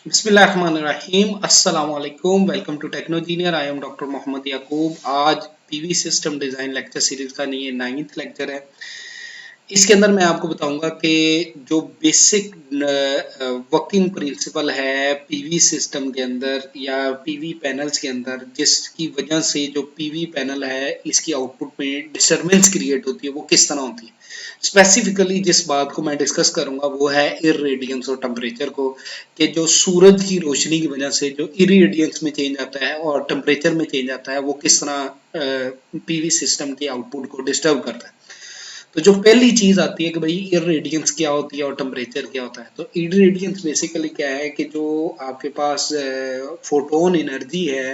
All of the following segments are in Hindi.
बिस्मिल्लाहिर्रहमानिर्रहीम अस्सलाम वालेकुम। Welcome to Technogineer. I am doctor Mohammad Yakub. आज PV system design lecture series का ये 9th लेक्चर है। इसके अंदर मैं आपको बताऊंगा कि जो बेसिक वर्किंग प्रिंसिपल है पीवी सिस्टम के अंदर या पीवी पैनल्स के अंदर, जिसकी वजह से जो पीवी पैनल है इसकी आउटपुट में डिस्टरबेंस क्रिएट होती है, वो किस तरह होती है। स्पेसिफिकली जिस बात को मैं डिस्कस करूंगा वो है इरेडियंस और टेम्परेचर को, कि जो सूरज की रोशनी की वजह से जो इरेडियंस में चेंज आता है और टेम्परेचर में चेंज आता है वो किस तरह पीवी सिस्टम के आउटपुट को डिस्टर्ब करता है। तो जो पहली चीज आती है कि भाई इरेडियंस क्या होती है और टेम्परेचर क्या होता है। तो इरेडियंस बेसिकली क्या है कि जो आपके पास फोटोन एनर्जी है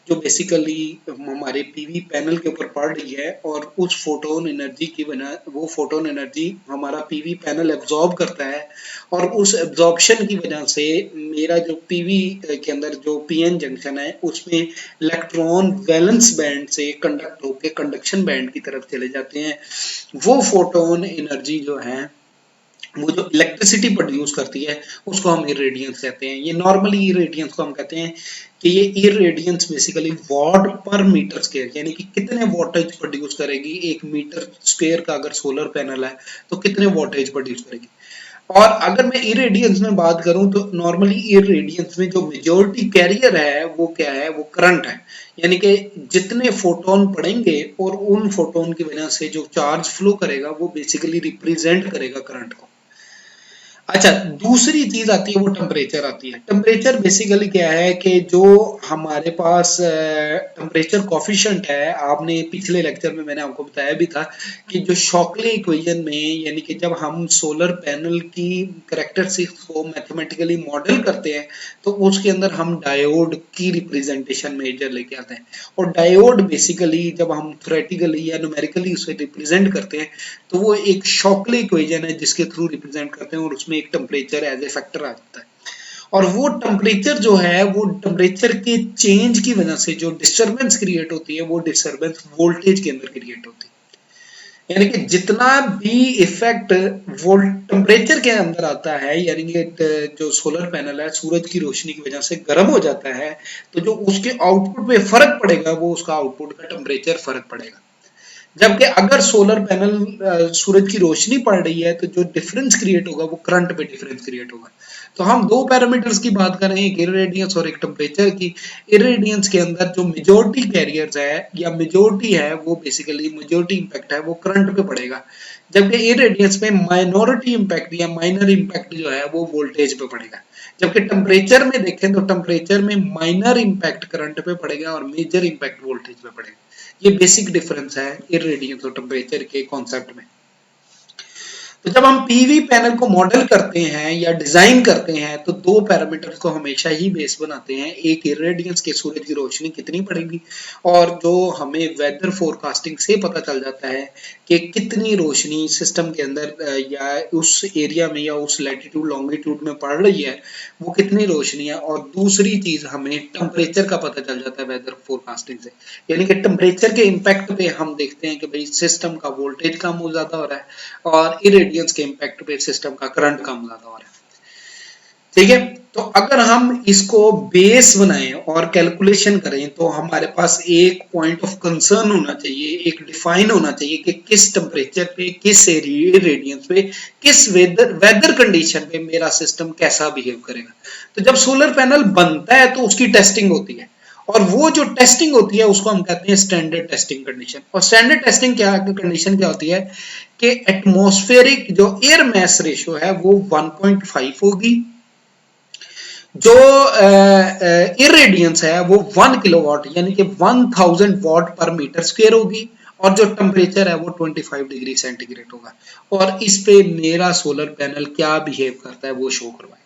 जो बेसिकली हमारे पीवी पैनल के ऊपर पड़ रही है, और उस फोटोन एनर्जी की वजह वो फोटोन एनर्जी हमारा पीवी पैनल एब्जॉर्ब करता है, और उस एब्जॉर्प्शन की वजह से मेरा जो पीवी के अंदर जो पीएन जंक्शन है उसमें इलेक्ट्रॉन वैलेंस बैंड से कंडक्ट होकर कंडक्शन बैंड की तरफ चले जाते हैं। वो फोटोन एनर्जी जो है वो जो इलेक्ट्रिसिटी प्रोड्यूस करती है उसको हम इरेडियंस कहते हैं। ये नॉर्मली इरेडियंस को हम कहते हैं कि ये इरेडियंस बेसिकली वॉट पर मीटर स्क्वायर, यानी कि कितने वोल्टेज प्रोड्यूस करेगी एक मीटर स्क्वायर का अगर सोलर पैनल है तो कितने वोल्टेज प्रोड्यूस करेगी। और अगर मैं इरेडियंस में बात करूं तो नॉर्मली इरेडियंस में जो मेजॉरिटी कैरियर है वो क्या है, वो करंट है। यानी कि जितने फोटोन पड़ेंगे और उन फोटोन की वजह से जो चार्ज फ्लो करेगा वो बेसिकली रिप्रेजेंट करेगा करंट को। अच्छा, दूसरी चीज आती है वो टेम्परेचर आती है। टेम्परेचर बेसिकली क्या है कि जो हमारे पास टेम्परेचर कॉफिशिएंट है, आपने पिछले लेक्चर में मैंने आपको बताया भी था कि जो शॉकले इक्वेशन में, यानी कि जब हम सोलर पैनल की कैरेक्टरिस्टिक्स को मैथमेटिकली मॉडल करते हैं तो उसके अंदर हम डायोड की रिप्रेजेंटेशन मेजर लेके आते हैं। और डायोड बेसिकली जब हम थ्योरेटिकली या न्यूमेरिकली उसे रिप्रेजेंट करते हैं तो वो एक शॉकले इक्वेशन है जिसके थ्रू रिप्रेजेंट करते हैं, और उसमें एक टेम्परेचर एज ए फैक्टर आ जाता है। और वो टेम्परेचर जो है वो टेम्परेचर के चेंज की वजह से जो डिस्टरबेंस क्रिएट होती है वो डिस्टरबेंस वोल्टेज के अंदर क्रिएट होती है। यानी कि जितना भी इफेक्ट वोल्ट टेम्परेचर के अंदर आता है, यानी कि जो सोलर पैनल है सूरज की रोशनी की वजह से गर्म हो जाता है, तो जो उसके आउटपुट पे फर्क पड़ेगा वो उसका आउटपुट का टेम्परेचर फर्क पड़ेगा। जबकि अगर सोलर पैनल सूरज की रोशनी पड़ रही है तो जो डिफरेंस क्रिएट होगा वो करंट पे डिफरेंस क्रिएट होगा। तो हम दो पैरामीटर्स की बात कर रहे हैं, एक इरेडियंस और एक टेम्परेचर की। इरेडियंस के अंदर जो मेजॉरिटी कैरियर्स है या मेजॉरिटी है वो बेसिकली मेजॉरिटी इंपैक्ट है वो करंट पे पड़ेगा, जबकि इरेडियंस में माइनॉरिटी इंपैक्ट या माइनर इंपैक्ट जो है वो वोल्टेज पे पड़ेगा। जबकि टेम्परेचर में देखें तो टेम्परेचर में माइनर इंपैक्ट करंट पे पड़ेगा और मेजर इंपैक्ट वोल्टेज पे पड़ेगा। ये बेसिक डिफरेंस है इरेडियंस और टेम्परेचर के कॉन्सेप्ट में। तो जब हम पीवी पैनल को मॉडल करते हैं या डिजाइन करते हैं तो दो पैरामीटर्स को हमेशा ही बेस बनाते हैं, एक इरेडियंस के सूरज की रोशनी कितनी पड़ेगी, और जो हमें वेदर फोरकास्टिंग से पता चल जाता है कि कितनी रोशनी सिस्टम के अंदर या उस एरिया में या उस लैटिट्यूड लॉन्गिट्यूड में पड़ रही है वो कितनी रोशनी है। और दूसरी चीज हमें टेम्परेचर का पता चल जाता है वेदर फोरकास्टिंग से, यानी कि टेम्परेचर के इम्पैक्ट पे हम देखते हैं कि भाई सिस्टम का वोल्टेज कम हो ज्यादा हो रहा है और इरेडियंस के इम्पैक्ट पे सिस्टम का करंट कम ज्यादा हो रहा है। ठीक है, तो अगर हम इसको बेस बनाएं और कैलकुलेशन करें तो हमारे पास एक पॉइंट ऑफ कंसर्न होना चाहिए, एक डिफाइन होना चाहिए कि किस टेम्परेचर पे, किस रेडियंस पे, किस वेदर कंडीशन पे मेरा सिस्टम कैसा बिहेव करेगा। तो जब सोलर पैनल बनता है तो उसकी टेस्टिंग होती है, और वो जो टेस्टिंग होती है उसको हम कहते हैं स्टैंडर्ड टेस्टिंग कंडीशन। और स्टैंडर्ड टेस्टिंग क्या कंडीशन क्या होती है कि एटमॉस्फेरिक जो एयर मैस रेशियो है वो 1.5 होगी, जो इरेडियंस है वो 1 किलोवाट यानी कि 1000 वॉट पर मीटर स्क्वायर होगी, और जो टेम्परेचर है वो 25 डिग्री सेंटीग्रेड होगा। और इस पे मेरा सोलर पैनल क्या बिहेव करता है वो शो करवाएगा।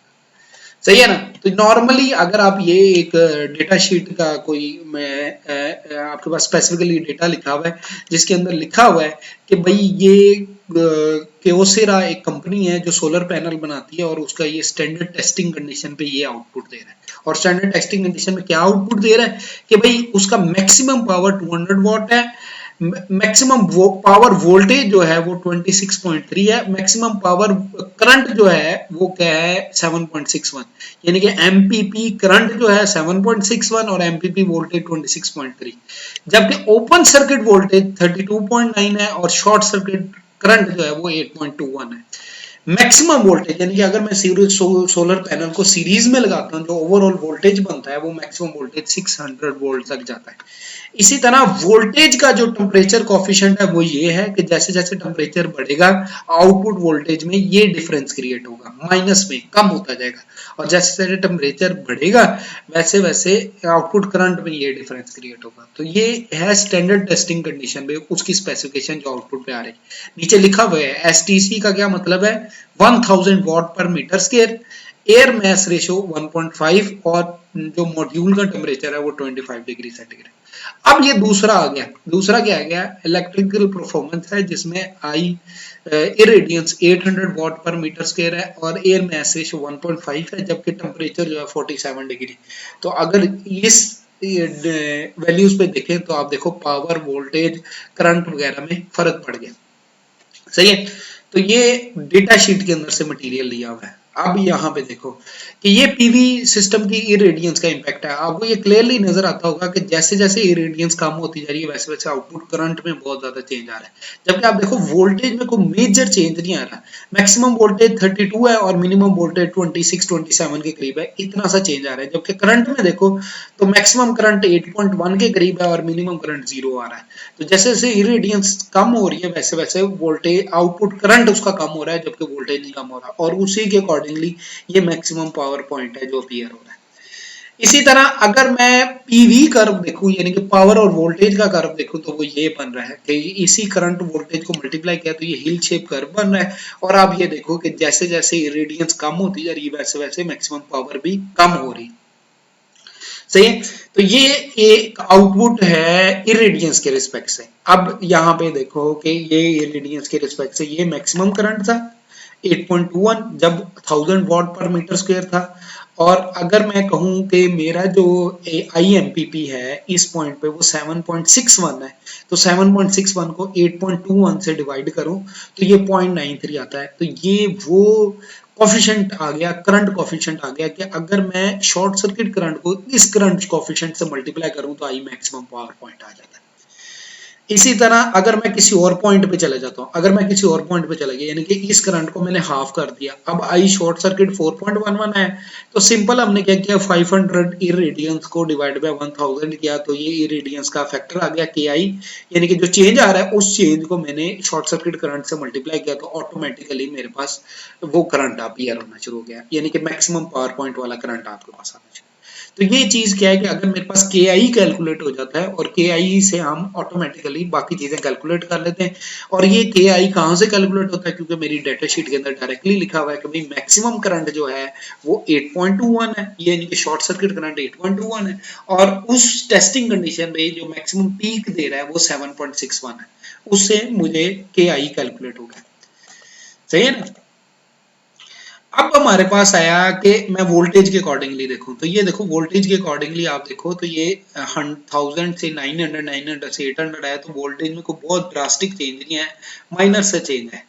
सही है ना। तो नॉर्मली अगर आप ये एक डेटा शीट का कोई आपके पास स्पेसिफिकली डेटा लिखा हुआ है जिसके अंदर लिखा हुआ है कि भाई ये क्योसेरा एक कंपनी है जो सोलर पैनल बनाती है और उसका ये स्टैंडर्ड टेस्टिंग कंडीशन पे ये आउटपुट दे रहा है। और स्टैंडर्ड टेस्टिंग कंडीशन में क्या आउटपुट दे रहा है कि भाई उसका मैक्सिमम पावर 200 वॉट है, मैक्सिमम पावर वोल्टेज जो है वो 26.3 है, मैक्सिमम पावर करंट जो है वो क्या है 7.61, यानी कि एमपीपी करंट जो है 7.61 और एमपीपी वोल्टेज 26.3, जबकि ओपन सर्किट वोल्टेज 32.9 है और शॉर्ट सर्किट करंट जो है वो 8.21 है। मैक्सिमम वोल्टेज यानी कि अगर मैं सोलर पैनल को सीरीज में लगाता हूं, जो ओवरऑल वोल्टेज बनता है वो मैक्सिमम वोल्टेज 600 वोल्ट तक जाता है। इसी तरह वोल्टेज का जो टेम्परेचर कोफिशिएंट है वो ये है कि जैसे जैसे टेम्परेचर बढ़ेगा आउटपुट वोल्टेज में ये डिफरेंस क्रिएट होगा, माइनस में कम होता जाएगा, और जैसे जैसे टेम्परेचर बढ़ेगा वैसे वैसे आउटपुट करंट में ये डिफरेंस क्रिएट होगा। तो ये है स्टैंडर्ड टेस्टिंग कंडीशन में उसकी स्पेसिफिकेशन जो आउटपुट पे आ रही है। नीचे लिखा हुआ है एसटीसी का क्या मतलब है, 1000 वॉट पर meter square, air mass ratio 1.5 और जो मॉड्यूल का टेम्परेचर है वो 25 डिग्री सेंटीग्रेड। अब ये दूसरा आ गया, दूसरा क्या आ गया, इलेक्ट्रिकल परफॉर्मेंस है जिसमें आई इरेडियंस 800 वॉट पर मीटर स्क्वायर है और एयर मास रेशियो 1.5 है, जबकि टेम्परेचर जो है 47 डिग्री। तो अगर इस वैल्यूज पे देखें तो आप देखो पावर वोल्टेज करंट वगैरह में फर्क पड़ गया, सही है। तो ये डेटा शीट के अंदर से मटेरियल लिया हुआ है। अब यहाँ पे देखो कि ये पीवी सिस्टम की इरेडियंस का इम्पैक्ट है, आपको ये क्लियरली नजर आता होगा कि जैसे जैसे इरेडियंस कम होती जा रही है वैसे वैसे आउटपुट करंट में बहुत ज्यादा चेंज आ रहा है, जबकि आप देखो वोल्टेज में कोई मेजर चेंज नहीं आ रहा। मैक्सिमम वोल्टेज 32 है और मिनिमम वोल्टेज 26-27 के करीब है, इतना सा चेंज आ रहा है। जबकि करंट में देखो तो मैक्सिमम करंट 8.1 के करीब है और मिनिमम करंट 0 आ रहा है। तो जैसे जैसे इरेडियंस कम हो रही है वैसे वैसे वोल्टेज आउटपुट करंट उसका कम हो रहा है, जबकि वोल्टेज नहीं कम हो रहा, और उसी के अकॉर्डिंगली ये मैक्सिमम पावर पॉइंट है जो अपीयर हो रहा है। इसी तरह अगर मैं पीवी कर्व देखूं यानी कि पावर और वोल्टेज का कर्व देखूं तो वो ये बन रहा है कि इसी करंट वोल्टेज को मल्टीप्लाई किया तो ये हिल शेप कर्व बन रहा है, और आप ये देखो कि जैसे जैसे इरेडियंस कम होती जा रही है वैसे वैसे मैक्सिमम पावर भी कम हो रही है, सही है। तो ये एक आउटपुट है इरेडियंस के रिस्पेक्ट से। अब यहाँ पे देखो कि ये इरेडियंस के रिस्पेक्ट से ये मैक्सिमम करंट था 8.21 जब 1000 वॉट पर मीटर स्क्वायर था, और अगर मैं कहूं कि मेरा जो IMPP है इस पॉइंट पे वो 7.61 है, तो 7.61 को 8.21 से डिवाइड करूं तो ये 0.93 आता है। तो ये वो कोफिशिएंट आ गया, करंट कोफिशिएंट आ गया कि अगर मैं शॉर्ट सर्किट करंट को इस करंट कोफिशिएंट से मल्टीप्लाई करूं तो आई मैक्सिमम पावर पॉइंट आ जाता है। इसी तरह अगर मैं किसी और पॉइंट पे चले जाता हूं, अगर मैं किसी और पॉइंट पे चला गया यानी कि इस करंट को मैंने हाफ कर दिया, अब आई शॉर्ट सर्किट 4.11 है, तो सिंपल हमने क्या किया 500 इरेडियंस को डिवाइड बाय 1000 किया, तो ये इरेडियंस का फैक्टर आ गया के आई, यानी कि जो चेंज आ रहा है उस चेंज को मैंने शॉर्ट सर्किट करंट से मल्टीप्लाई किया तो ऑटोमेटिकली मेरे पास वो करंट अपीयर होना शुरू हो गया, यानी कि मैक्सिमम पावर पॉइंट वाला करंट आपके पास आना शुरू। तो ये चीज क्या है कि अगर मेरे पास के आई कैलकुलेट हो जाता है और के आई से हम ऑटोमेटिकली बाकी चीजें कैलकुलेट कर लेते हैं, और ये के आई कहां से कैलकुलेट होता है, क्योंकि मेरी डेटा शीट के अंदर डायरेक्टली लिखा हुआ है कि भाई मैक्सिमम करंट जो है वो 8.21 है, ये यानी कि शॉर्ट सर्किट करंट 8.21 है, और उस टेस्टिंग कंडीशन में जो मैक्सिमम पीक दे रहा है वो 7.61 है, उससे मुझे के आई कैलकुलेट हो गया, सही है ना। अब हमारे पास आया कि मैं वोल्टेज के अकॉर्डिंगली देखूं, तो ये देखो वोल्टेज के अकॉर्डिंगली आप देखो तो ये 1000 से 900 900 से 800 आया, तो वोल्टेज में कोई बहुत ड्रास्टिक चेंज नहीं है, माइनर से चेंज है,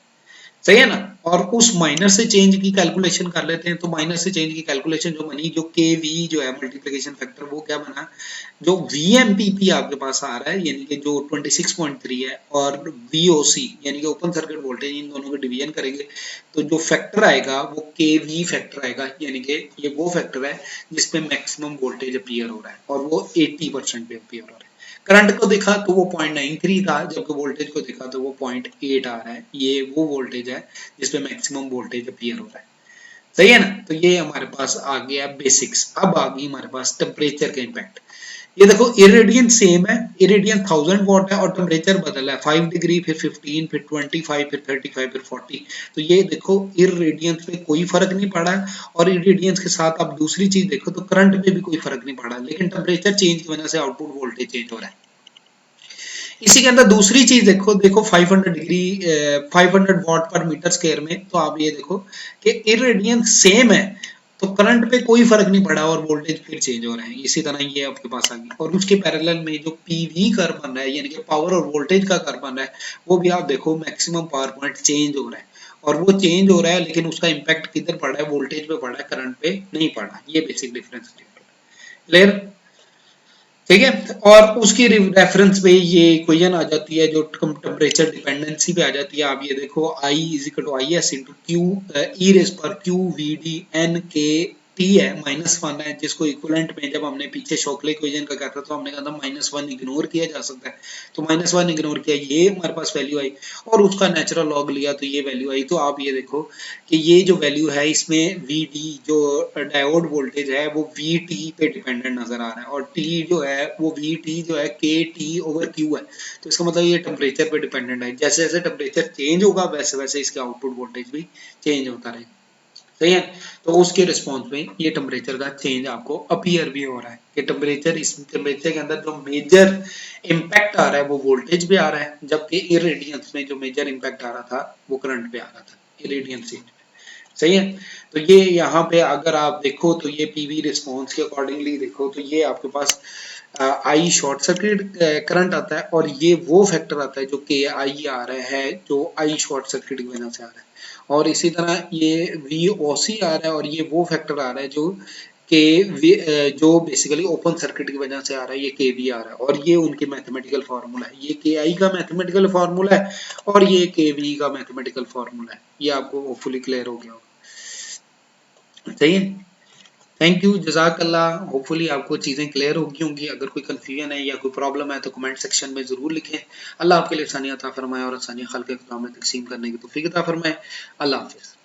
सही है ना। और उस माइनर से चेंज की कैलकुलेशन कर लेते हैं, तो माइनर से चेंज की कैलकुलेशन जो बनी, जो के वी जो है मल्टीप्लिकेशन फैक्टर वो क्या बना, जो VMPP आपके पास आ रहा है यानी कि जो 26.3 है और VOC यानी कि ओपन सर्किट वोल्टेज, इन दोनों को डिवीजन करेंगे तो जो फैक्टर आएगा वो KV फैक्टर आएगा, यानी कि ये वो फैक्टर है जिसपे मैक्सिमम वोल्टेज अपीयर हो रहा है और वो 80% पे अपीयर हो रहा है। करंट को देखा तो वो 0.93 था, जबकि वोल्टेज को देखा तो वो 0.8 आ रहा है, ये वो वोल्टेज है जिसपे मैक्सिमम वोल्टेज अपीयर हो रहा है, सही है ना। तो ये हमारे पास आ गया बेसिक्स। अब आ गई हमारे पास टेम्परेचर का इम्पैक्ट। ये देखो इरेडियंट सेम है, इरेडियंट 1000 वॉट है और टेम्परेचर बदला है 5 डिग्री, फिर 15, फिर 25, फिर 35, फिर 40। तो ये देखो इरेडियंस पे कोई फर्क नहीं पड़ा, और इरेडियंस के साथ आप दूसरी चीज देखो तो करंट पे भी कोई फर्क नहीं पड़ा, लेकिन टेम्परेचर चेंज की वजह से आउटपुट वोल्टेज चेंज हो रहा है। इसी के अंदर दूसरी चीज देखो, देखो 500 डिग्री 500 वॉट पर मीटर स्क्वायर में, तो आप ये देखो कि इरेडियंस सेम है, तो करंट पे कोई फर्क नहीं पड़ा और वोल्टेज फिर चेंज हो रहा है। इसी तरह ये आपके पास आ गई और उसके पैरेलल में जो पीवी कर्व बन रहा है यानी कि पावर और वोल्टेज का कर्व बन रहा है, वो भी आप देखो मैक्सिमम पावर पॉइंट चेंज हो रहा है और वो चेंज हो रहा है, लेकिन उसका इम्पैक्ट किधर पड़ रहा है, वोल्टेज पे पड़ रहा है, करंट पे नहीं पड़ रहा। ये बेसिक डिफरेंस क्लियर, ठीक है। और उसकी रेफरेंस पे ये इक्वेशन आ जाती है जो टेम्परेचर डिपेंडेंसी पे आ जाती है। आप ये देखो I is equal to I S into Q E raise पर Q V D N K T है, -1 है, जिसको इक्विवेलेंट में जब हमने पीछे शोकले इक्वेशन का कहा था तो हमने कहा था -1 इग्नोर किया जा सकता है, तो -1 इग्नोर किया, ये हमारे पास वैल्यू आई और उसका नेचुरल लॉग लिया तो ये वैल्यू आई। तो आप ये देखो कि ये जो वैल्यू है इसमें वी डी जो डायोड वोल्टेज है वो वी टी पे डिपेंडेंट नजर आ रहा है और टी जो है वो वी टी जो है के टी ओवर क्यू है। तो इसका मतलब ये टेम्परेचर पे डिपेंडेंट है, जैसे जैसे टेम्परेचर चेंज होगा वैसे वैसे इसके आउटपुट वोल्टेज भी चेंज होता रहेगा, सही है। तो उसके रिस्पॉन्स में ये टेम्परेचर का चेंज आपको अपीयर भी हो रहा है कि टेम्परेचर, इस टेम्परेचर के अंदर जो मेजर इम्पैक्ट आ रहा है वो वोल्टेज पे आ रहा है, जबकि इरेडियंस में जो मेजर इम्पैक्ट आ रहा था वो करंट पे आ रहा था, इरेडियंस चेंज, सही है। तो ये यहाँ पे अगर आप देखो तो ये पीवी रिस्पॉन्स के अकॉर्डिंगली देखो तो ये आपके पास आई शॉर्ट सर्किट करंट आता है और ये वो फैक्टर आता है जो के आई आ रहा है, जो आई शॉर्ट सर्किट की वजह से आ रहा है, और इसी तरह ये वी ओ सी आ रहा है और ये वो फैक्टर आ रहा है जो जो बेसिकली ओपन सर्किट की वजह से आ रहा है, ये के वी आ रहा है और ये उनके मैथमेटिकल फार्मूला है, ये के आई का मैथमेटिकल फार्मूला है और ये के वी का मैथमेटिकल फार्मूला है। ये आपको होपफुली क्लियर हो गया होगा, सही है। थैंक यू, जज़ाकल्लाह। होपफुली आपको चीज़ें क्लियर हो गई होंगी। अगर कोई कंफ्यूजन है या कोई प्रॉब्लम है तो कमेंट सेक्शन में ज़रूर लिखें। अल्लाह आपके लिए आसानियाँ अता फरमाए और आसानियाँ खल्क़-ए-क़ुरान में तक़सीम करने की तौफ़ीक़ अता फरमाए। अल्लाह हाफ़िज़।